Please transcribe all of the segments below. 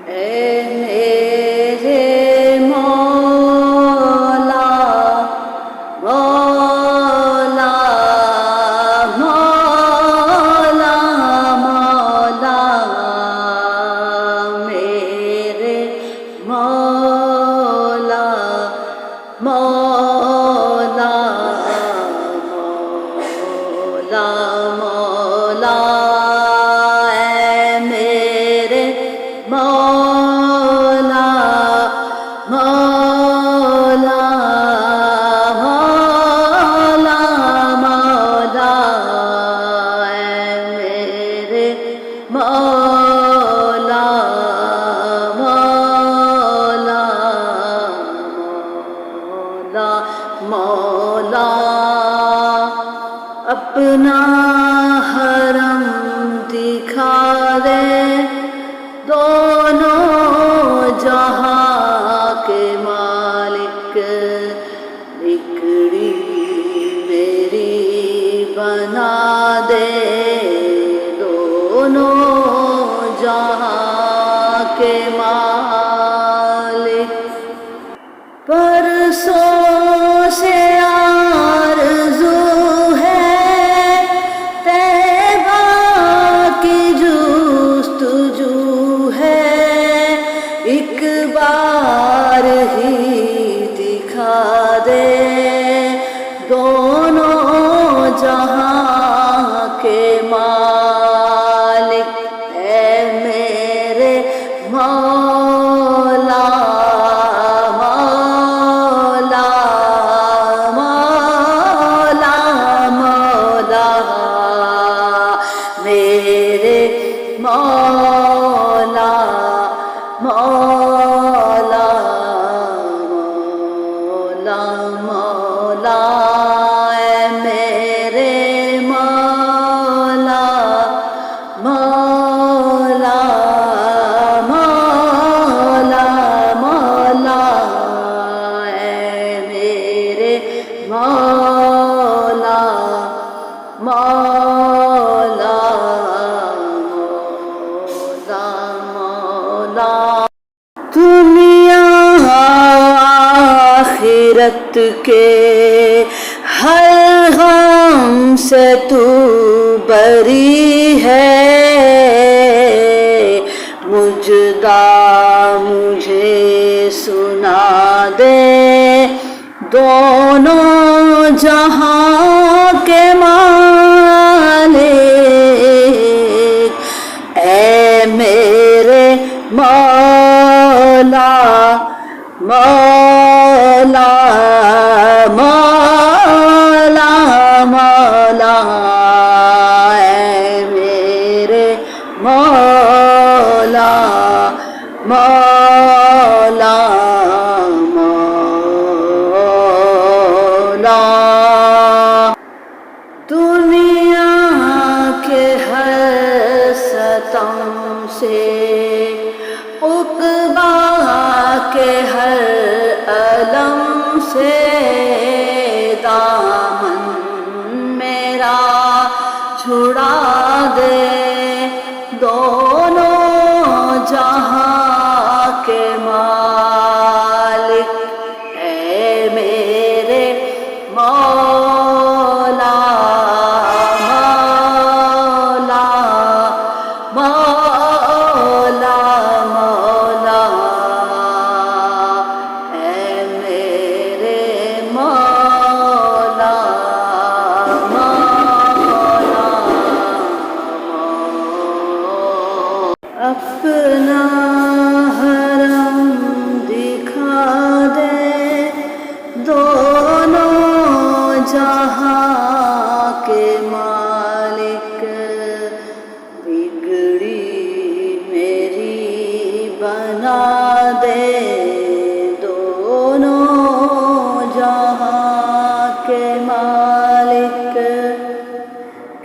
اے میرے مولا مولا مولا مولا میرے مولا مولا مولا مولا اے میرے مولا مولا مولا مولا اے میرے مولا مولا مولا مولا اپنا حرم دکھا دے دونوں جہاں کے مالک بگڑی میری بنا دے دونوں جہاں کے مالک پرسوں سے آرزو ہے طیبہ کی جستجو ہے ایک بار ہی دکھا دے دونوں جہاں کے مالک اے میرے مولا مولا مولا مولا میرے مولا مولا مولا مولا اے میرے مولا مولا مولا مولا اے میرے مولا مولا مولا مولا دنیا آخرت کے ہر غم سے تو بری ہے مجدہ مجھے سنا دے دونوں جہاں کے مالک اے میرے مولا مولا مولا مولا اے میرے مولا مولا مولا دنیا کے ہر ستم سے عقبہ کے ہر علم سے دامن میرا چھڑا دے دونوں جہاں کے مالک اے میرے مولا مولا مولا مولا اے میرے مولا مولا اپنا حرم دکھا دے دونوں جہاں کے مالک بگڑی میری بنا دے دونوں جہاں کے مالک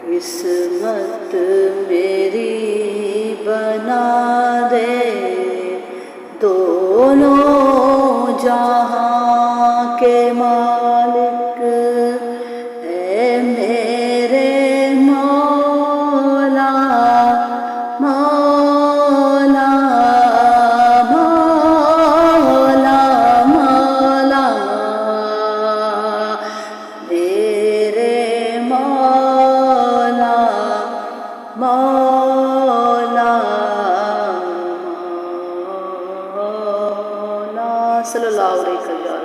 قسمت میری بنا دے دونوں جہاں کے مالک اے میرے مولا مولا صلی اللہ علیہ وسلم.